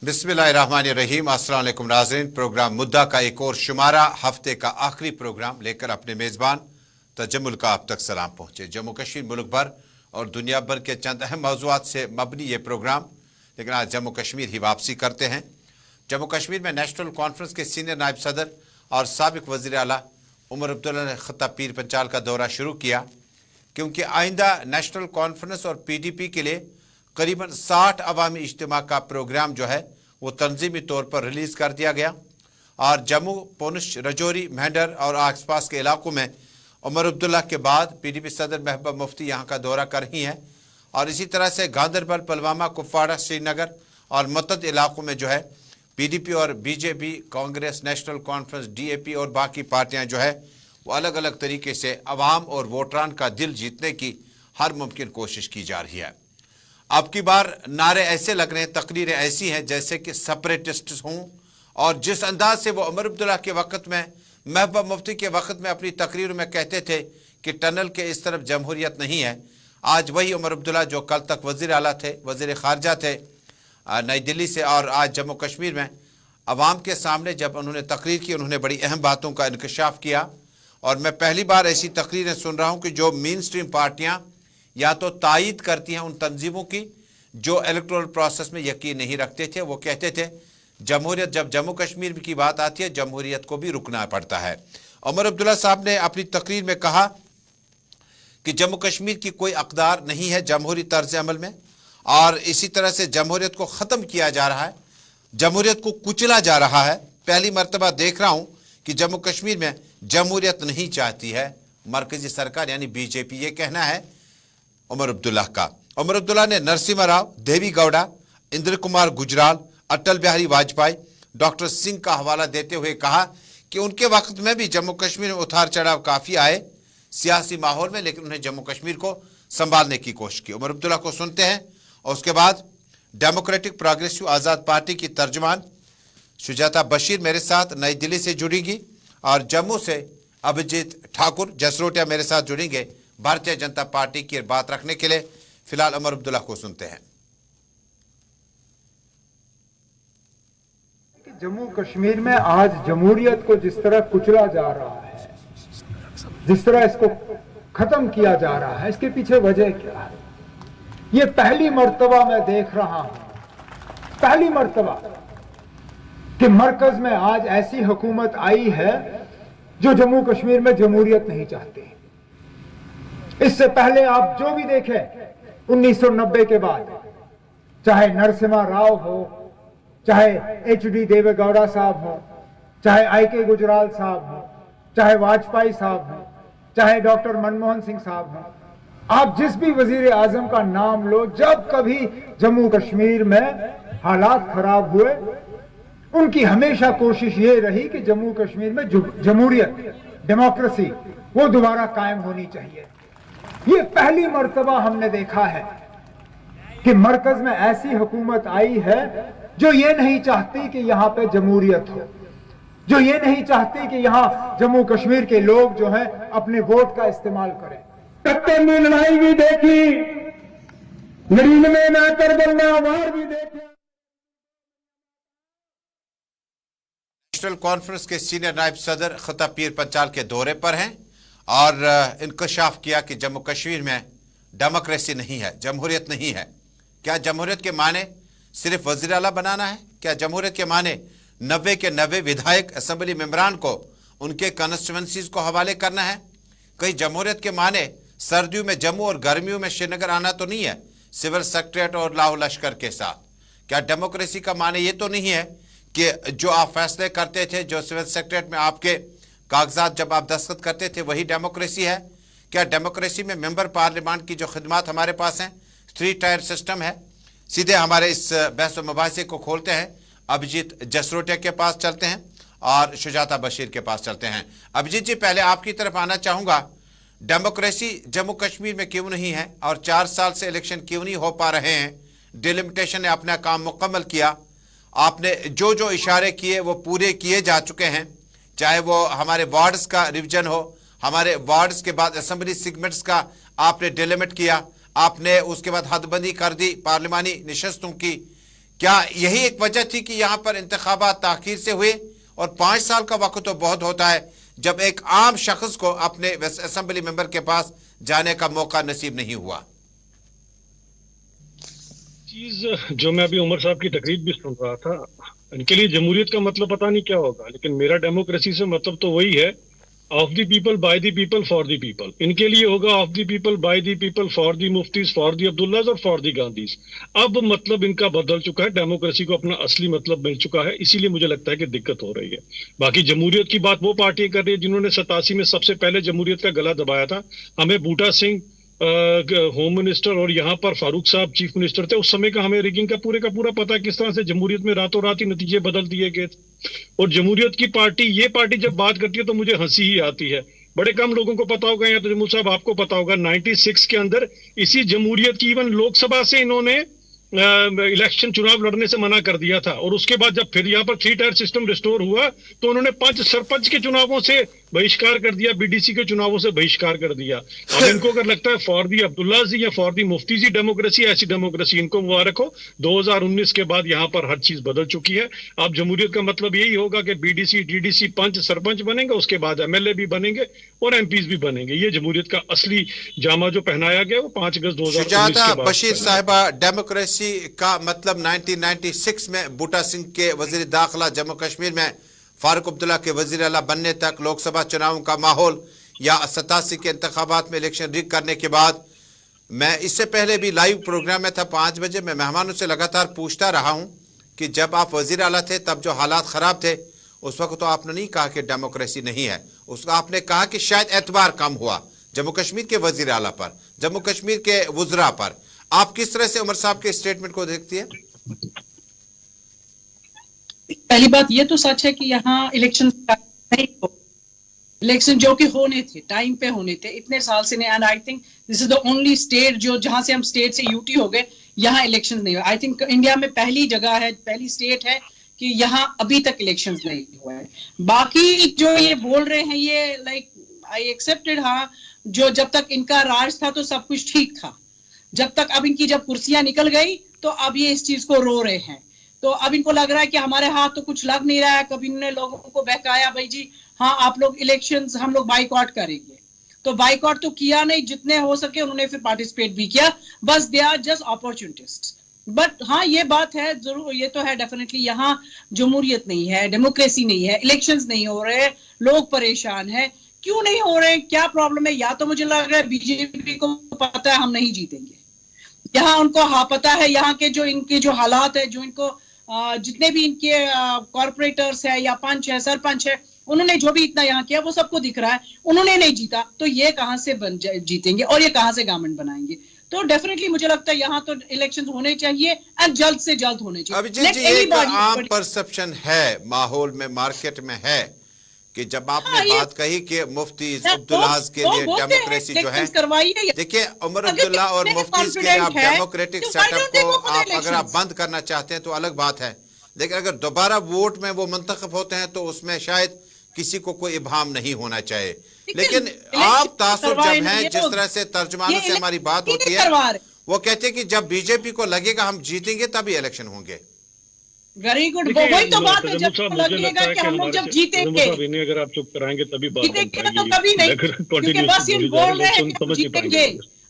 बिस्मिल्लाहिर्रहमानिर्रहीम। अस्सलाम वालेकुम नाज़रीन। प्रोग्राम मुद्दा का एक और शुमारा, हफ्ते का आखिरी प्रोग्राम लेकर अपने मेज़बान तजम्मुल का आप तक सलाम पहुँचे। जम्मू कश्मीर, मुल्क भर और दुनिया भर के चंद अहम मौज़ूआत से मबनी ये प्रोग्राम, लेकिन आज जम्मू कश्मीर ही वापसी करते हैं। जम्मू कश्मीर में नेशनल कॉन्फ्रेंस के सीनियर नायब सदर और साबिक़ वज़ीर आला उमर अब्दुल्ला ने ख़त्ता पीर पंचाल का दौरा शुरू किया, क्योंकि आइंदा नेशनल कॉन्फ्रेंस और PDP के लिए करीबन 60 अवामी इज्तिमा का प्रोग्राम जो है वो तंजीमी तौर पर रिलीज़ कर दिया गया। और जम्मू, पुंछ, रजौरी, मेंढर और आस पास के इलाकों में उमर अब्दुल्ला के बाद PDP सदर महबूबा मुफ्ती यहाँ का दौरा कर रही हैं। और इसी तरह से गांदरबल, पुलवामा, कुपवाड़ा, श्रीनगर और मतद इलाकों में जो है PDP और BJP, Congress, national conference, DAP और बाकी पार्टियाँ जो है वो अलग अलग तरीके से अवाम और वोटरान का दिल जीतने की हर मुमकिन कोशिश की जा रही है। अब की बार नारे ऐसे लग रहे हैं, तकरीरें ऐसी हैं जैसे कि सेपरेटिस्ट हों, और जिस अंदाज से वो उमर अब्दुल्ला के वक़्त में, महबूबा मुफ्ती के वक़्त में अपनी तकरीर में कहते थे कि टनल के इस तरफ जमहूरियत नहीं है, आज वही उमर अब्दुल्ला जो कल तक वज़ीर आला थे, वज़ीर ख़ारजा थे नई दिल्ली से, और आज जम्मू कश्मीर में अवाम के सामने जब उन्होंने तकरीर की, उन्होंने बड़ी अहम बातों का इंकशाफ किया। और मैं पहली बार ऐसी तकरीरें सुन रहा हूँ कि जो मेन स्ट्रीम पार्टियाँ या तो तायद करती हैं उन तंजीमों की जो इलेक्टोरल प्रोसेस में यकीन नहीं रखते थे। वो कहते थे जमहूरियत, जब जम्मू कश्मीर की बात आती है जमहूरियत को भी रुकना पड़ता है। उमर अब्दुल्ला साहब ने अपनी तकरीर में कहा कि जम्मू कश्मीर की कोई अक़दार नहीं है जमहूरी तर्ज अमल में, और इसी तरह से जमहूरियत को ख़त्म किया जा रहा है, जमहूरियत को कुचला जा रहा है। पहली मरतबा देख रहा हूँ कि जम्मू कश्मीर में जमहूरियत नहीं चाहती है मरकज़ी सरकार, यानी BJP। ये कहना है उमर अब्दुल्ला का। उमर अब्दुल्ला ने नरसिम्हा राव, देवी गौड़ा, इंद्र कुमार गुजराल, अटल बिहारी वाजपेयी, डॉक्टर सिंह का हवाला देते हुए कहा कि उनके वक्त में भी जम्मू कश्मीर में उतार चढ़ाव काफ़ी आए सियासी माहौल में, लेकिन उन्हें जम्मू कश्मीर को संभालने की कोशिश की। उमर अब्दुल्ला को सुनते हैं और उसके बाद डेमोक्रेटिक प्रोग्रेसिव आज़ाद पार्टी की तर्जमान शुजाता बशीर मेरे साथ नई दिल्ली से जुड़ेंगी, और जम्मू से अभिजीत ठाकुर जसरोटिया मेरे साथ जुड़ेंगे भारतीय जनता पार्टी की बात रखने के लिए। फिलहाल उमर अब्दुल्ला को सुनते हैं। जम्मू कश्मीर में आज जमहूरियत को जिस तरह कुचला जा रहा है, जिस तरह इसको खत्म किया जा रहा है, इसके पीछे वजह क्या है? ये पहली मर्तबा मैं देख रहा हूं, पहली मर्तबा कि मरकज में आज ऐसी हुकूमत आई है जो जम्मू कश्मीर में जमहूरियत नहीं चाहती। इससे पहले आप जो भी देखें 1990 के बाद, चाहे नरसिम्हा राव हो, चाहे HD देवेगौड़ा साहब हो, चाहे IK गुजराल साहब हो, चाहे वाजपेयी साहब हो, चाहे डॉक्टर मनमोहन सिंह साहब हो, आप जिस भी वजीर आजम का नाम लो, जब कभी जम्मू कश्मीर में हालात खराब हुए, उनकी हमेशा कोशिश ये रही कि जम्मू कश्मीर में जमहूरियत, डेमोक्रेसी वो दोबारा कायम होनी चाहिए। ये पहली मर्तबा हमने देखा है कि मरकज में ऐसी हुकूमत आई है जो ये नहीं चाहती कि यहां पे जमहूरियत हो, जो ये नहीं चाहती कि यहां जम्मू कश्मीर के लोग जो हैं अपने वोट का इस्तेमाल करें। 70 में लड़ाई भी देखी, 99 में आकर बनना वार भी देखा। नेशनल कॉन्फ्रेंस के सीनियर नायब सदर ख़त्ता पीर पंचाल के दौरे पर हैं और इंकशाफ किया कि जम्मू कश्मीर में डेमोक्रेसी नहीं है, जमहूरियत नहीं है। क्या जमहूरियत के माने सिर्फ वज़ीर आला बनाना है? क्या जमहूरियत के माने 90 के 90 विधायक असम्बली मेंबरान को उनके कॉन्स्टिट्यूंसीज को हवाले करना है? कहीं जमहूरियत के माने सर्दियों में जम्मू और गर्मियों में श्रीनगर आना तो नहीं है सिविल सेक्रेटरीट और लाहौर लश्कर के साथ? क्या डेमोक्रेसी का माने ये तो नहीं है कि जो आप फैसले करते थे, जो सिविल सेक्रेटरीट में आपके कागजात जब आप दस्तखत करते थे, वही डेमोक्रेसी है? क्या डेमोक्रेसी में मेंबर पार्लियामेंट की जो खिदमात हमारे पास हैं, 3 टायर सिस्टम है? सीधे हमारे इस बहस व मुबाहिसे को खोलते हैं, अभिजीत जसरोटिया के पास चलते हैं और शुजाता बशीर के पास चलते हैं। अभिजीत जी, पहले आपकी तरफ आना चाहूँगा। डेमोक्रेसी जम्मू कश्मीर में क्यों नहीं है, और 4 साल से इलेक्शन क्यों नहीं हो पा रहे हैं? डिलिमिटेशन ने अपना काम मुकम्मल किया, आपने जो जो इशारे किए वो पूरे किए जा चुके हैं, चाहे वो हमारे वार्ड्स का रिवीजन हो, हमारे वार्ड्स के बाद असेंबली सेगमेंट्स का आपने डिलिमिट किया, आपने उसके बाद हदबंदी कर दी पार्लिमानी नशस्तों की। کیا یہی ایک وجہ تھی کہ یہاں پر انتخابات تاخیر سے ہوئے؟ اور 5 سال کا وقت تو بہت ہوتا ہے جب ایک عام شخص کو اپنے اسمبلی ممبر کے پاس جانے کا موقع نصیب نہیں ہوا۔ چیز جو میں ابھی عمر صاحب کی تقریر بھی سن رہا تھا، ان کے لیے جمہوریت کا مطلب پتہ نہیں کیا ہوگا، لیکن میرا ڈیموکریسی سے مطلب تو وہی ہے، of the people, by the people, for the people. ان کے لیے ہوگا of the people, by the people, for the مفتیز، فار دی عبداللہز اور فار دی گاندھیز۔ اب مطلب ان کا بدل چکا ہے، ڈیموکریسی کو اپنا اصلی مطلب مل چکا ہے، اسی لیے مجھے لگتا ہے کہ دقت ہو رہی ہے۔ باقی جمہوریت کی بات وہ پارٹیاں کر رہی ہے جنہوں نے 87 میں سب سے پہلے جمہوریت کا گلا دبایا تھا۔ ہمیں بوٹا سنگھ ہوم منسٹر اور یہاں پر فاروق صاحب چیف منسٹر تھے، اس سمے کا ہمیں ریگنگ کا پورا پتہ کس طرح سے جمہوریت میں راتوں رات ہی نتیجے بدل دیے گئے تھے۔ اور جمہوریت کی پارٹی، یہ پارٹی جب بات کرتی ہے تو مجھے ہنسی ہی آتی ہے۔ بڑے کم لوگوں کو پتا ہوگا، یا تو جمہور صاحب آپ کو پتا ہوگا، 96 کے اندر اسی جمہوریت کی ایون لوک سبھا سے انہوں نے الیکشن چناؤ لڑنے سے منع کر دیا تھا، اور اس کے بعد جب پھر یہاں پر 3 ٹائر سسٹم ریسٹور ہوا تو انہوں نے 5 سرپنچ کے چناؤوں سے بہشکار کر دیا، بی ڈی سی کے چناؤوں سے بہشکار کر دیا۔ اب ان کو اگر لگتا ہے فار دی عبداللہ جی یا فار دی مفتی جی ڈیموکریسی، ایسی ڈیموکریسی ان کو مبارک ہو۔ 2019 کے بعد یہاں پر ہر چیز بدل چکی ہے۔ اب جمہوریت کا مطلب یہی ہوگا کہ B D C, D D C, 5 sarpanch بنیں گے، اس کے بعد ایم ایل اے بھی بنیں گے اور ایم پیز بھی بنیں گے۔ یہ جمہوریت کا اصلی جامہ جو پہنایا گیا وہ 5 اگست 2019 شجاعت کے بعد۔ بشیر صاحبہ، ڈیموکریسی کا مطلب 1996 میں بوٹا سنگھ کے وزیر داخلہ، جموں کشمیر میں فاروق عبداللہ کے وزیر اعلیٰ بننے تک، لوک سبھا چناؤں کا ماحول، یا 87 کے انتخابات میں الیکشن ریگ کرنے کے بعد۔ میں اس سے پہلے بھی لائیو پروگرام میں تھا 5 بجے، میں مہمانوں سے لگاتار پوچھتا رہا ہوں کہ جب آپ وزیر اعلیٰ تھے تب جو حالات خراب تھے، اس وقت تو آپ نے نہیں کہا کہ ڈیموکریسی نہیں ہے، اس کا آپ نے کہا کہ شاید اعتبار کم ہوا جموں کشمیر کے وزیر اعلیٰ پر، جموں کشمیر کے وزراء پر۔ آپ کس طرح سے عمر صاحب کے اسٹیٹمنٹ کو دیکھتی ہیں؟ پہلی بات یہ تو سچ ہے کہ یہاں الیکشن جو کہ ہونے تھے ٹائم پہ ہونے تھے اتنے سال سے نہیں، and I think this is the only state جو جہاں سے ہم اسٹیٹ سے یوٹی ہو گئے یہاں الیکشن نہیں ہوئے۔ آئی تھنک انڈیا میں پہلی جگہ ہے، پہلی اسٹیٹ ہے کہ یہاں ابھی تک الیکشن نہیں ہوئے ہیں۔ باقی جو یہ بول رہے ہیں یہ لائک آئی ایکسپٹڈ، ہاں جو جب تک ان کا راج تھا تو سب کچھ ٹھیک تھا، جب تک اب ان کی جب کرسیاں نکل گئی تو اب یہ اس چیز کو رو رہے ہیں، تو اب ان کو لگ رہا ہے کہ ہمارے ہاتھ تو کچھ لگ نہیں رہا ہے۔ کبھی انہوں نے لوگوں کو بہکایا بھائی جی ہاں آپ لوگ الیکشنز ہم لوگ بائیکاٹ کریں گے، تو بائیکاٹ تو کیا نہیں، جتنے ہو سکے انہوں نے پھر پارٹیسپیٹ بھی کیا، بس دے آر جسٹ اپورچونٹسٹ۔ بٹ ہاں یہ بات ہے ضرور، یہ تو ہے ڈیفینیٹلی یہاں جمہوریت نہیں ہے، ڈیموکریسی نہیں ہے، الیکشنز نہیں ہو رہے، لوگ پریشان ہیں۔ کیوں نہیں ہو رہے، کیا پرابلم ہے؟ یا تو مجھے لگ رہا ہے بی جے پی کو پتا ہے ہم نہیں جیتیں گے، یہاں ان کو ہاں پتا ہے یہاں کے جو ان کے جو حالات ہے، جو ان کو جتنے بھی ان کے کارپوریٹرز ہے یا پنچ ہے، سرپنچ ہے، انہوں نے جو بھی اتنا یہاں کیا وہ سب کو دکھ رہا ہے، انہوں نے نہیں جیتا تو یہ کہاں سے جیتیں گے اور یہ کہاں سے گورنمنٹ بنائیں گے؟ تو ڈیفینیٹلی مجھے لگتا ہے یہاں تو الیکشن ہونے چاہیے اور جلد سے جلد ہونے چاہیے۔ اب جی ایک عام پرسپشن ہے ماحول میں، مارکیٹ میں ہے کہ جب آپ نے بات کہی کہ مفتیز عبداللہ کے لیے ڈیموکریسی جو ہے، دیکھیں عمر عبداللہ اور مفتیز کے لیے آپ ڈیموکریٹک سیٹ اپ کو اگر آپ بند کرنا چاہتے ہیں تو الگ بات ہے، لیکن اگر دوبارہ ووٹ میں وہ منتخب ہوتے ہیں تو اس میں شاید کسی کو کوئی ابہام نہیں ہونا چاہیے۔ لیکن آپ تعصب جب ہیں، جس طرح سے ترجمانوں سے ہماری بات ہوتی ہے، وہ کہتے ہیں کہ جب بی جے پی کو لگے گا ہم جیتیں گے تبھی الیکشن ہوں گے۔ ویری گڈ، وہی تو بات ہے، جب لگے گا کہ ہم لوگ جب جیتیں گے، اگر آپ چپ کرائیں گے تبھی بات جیتیں گے تو کبھی نہیں، کیونکہ بس یہ بول رہے ہیں کہ جیتیں گے۔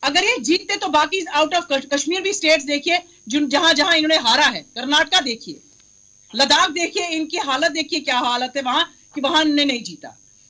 اگر یہ جیتتے تو باقی آؤٹ آف کشمیر بھی اسٹیٹس دیکھیے جہاں جہاں انہوں نے ہارا ہے، کرناٹکا دیکھیے، لداخ دیکھیے، ان کی حالت دیکھیے کیا حالت ہے وہاں کہ وہاں انہوں نے نہیں جیتا،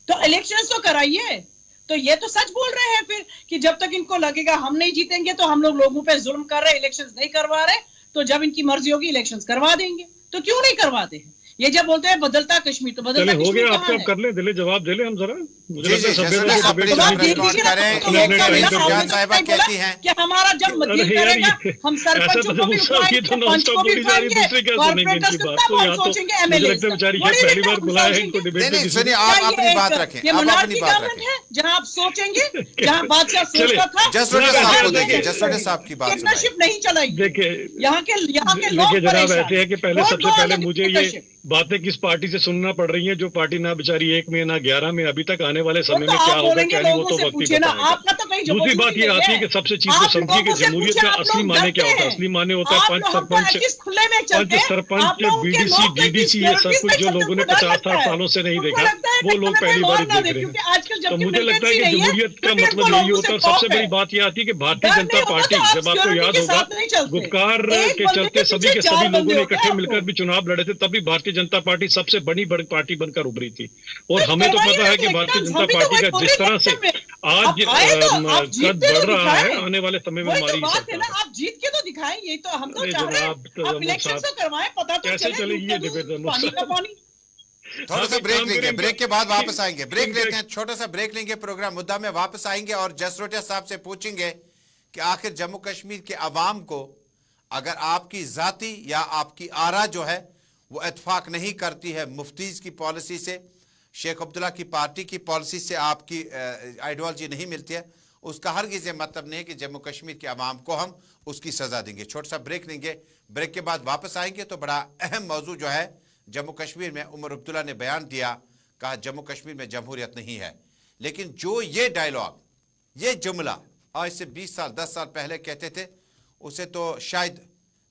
تو الیکشنز تو کرائیے۔ تو یہ تو سچ بول رہے ہیں پھر کہ جب تک ان کو لگے گا ہم نہیں جیتیں گے تو ہم لوگوں پہ ظلم کر رہے، الیکشنز نہیں کروا رہے، تو جب ان کی مرضی ہوگی الیکشنز کروا دیں گے، تو کیوں نہیں کرواتے ہیں؟ یہ جب بولتے ہیں بدلتا کشمیر، تو بدلتا ہو گیا، کشمیر آپ کہاں آپ کر لیں، دلے جواب دے لیں ہم ذرا۔ کہ ہمارا جب مدیر کرے گا ہم سرپنچوں کو بھی اٹھائیں گے، پنچ کو بھی اٹھائیں گے، کارپوریٹرز کتنا بہت سوچیں گے، ایم ایل اے پہلی بار بلایا ہے ان کو ڈیبیٹ میں۔ سنیے آپ اپنی بات رکھیں، یہ منارکی گورنمنٹ ہے جہاں آپ سوچیں گے، جہاں بادشاہ سوچتا تھا، جسوٹے صاحب کو دیکھیں، جسوٹے صاحب کی بات پارٹنرشپ نہیں چلائی۔ دیکھیں یہاں کے لوگ جناب ایسے ہے کہ پہلے سب سے پہلے مجھے یہ बातें किस पार्टी से सुनना पड़ रही हैं, जो पार्टी ना बेचारी 1 में ना 11 में, अभी तक आने वाले समय तो में आप क्या होगा बोलेंगे क्या नहीं वो लोगों तो से वक्त ही पूछिए ना, बताएगा। आपका तो कहीं दूसरी बात ये आती है कि सबसे चीज को समझिए कि जमहूरियत में असली माने क्या होता है। असली माने होता है पंच सरपंच, पंच सरपंच, बीडीसी, डीडीसी, ये सब कुछ जो लोगों ने 50-60 सालों से नहीं देखा, वो लोग पहली बार देख रहे हैं। तो मुझे लगता है कि जमहूरियत का मतलब यही होता है। और सबसे बड़ी बात ये आती है कि भारतीय जनता पार्टी, जब आपको याद होगा गुपकार के चलते सभी के सभी लोगों ने इकट्ठे मिलकर भी चुनाव लड़े थे, तभी भारतीय जनता पार्टी सबसे बड़ी पार्टी बनकर उभरी थी। और हमें तो पता है कि भारतीय जनता पार्टी का जिस तरह से आज कद बढ़ रहा है, आने वाले समय में हमारी बात है ना, आप जीत के तो दिखाएं, ये तो हम तो चाह रहे हैं आप इलेक्शन तो करवाएं, पता तो कैसे चले चलेगी ये डिबेट। पानी का पानी। थोड़ा सा ब्रेक लेंगे, ब्रेक के बाद वापस आएंगे, ब्रेक लेते हैं, छोटा सा ब्रेक लेंगे, प्रोग्राम मुद्दा में वापस आएंगे और जसरोटिया साहब से पूछेंगे कि आखिर जम्मू कश्मीर के अवाम को अगर आपकी जाती या आपकी आरा जो है वो इत्फाक नहीं करती है मुफ्तीज की पॉलिसी से, शेख अब्दुल्ला की पार्टी की पॉलिसी से आपकी आइडियोलॉजी नहीं मिलती है, उसका हरगिज़ ये मतलब नहीं है कि जम्मू कश्मीर के अवाम को हम उसकी सज़ा देंगे। छोटा सा ब्रेक लेंगे, ब्रेक के बाद वापस आएंगे तो बड़ा अहम मौजू जो है जम्मू कश्मीर में उमर अब्दुल्ला ने बयान दिया, कहा जम्मू कश्मीर में जमहूरियत नहीं है। लेकिन जो ये डायलॉग, ये जुमला आज से 20 साल 10 साल पहले कहते थे, उसे तो शायद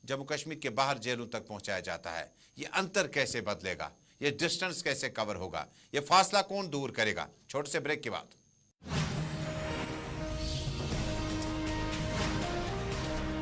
जम्मू कश्मीर के बाहर जेलों तक पहुंचाया जाता है। ये अंतर कैसे बदलेगा, ये डिस्टेंस कैसे कवर होगा, ये फासला कौन दूर करेगा। छोटे से ब्रेक के बाद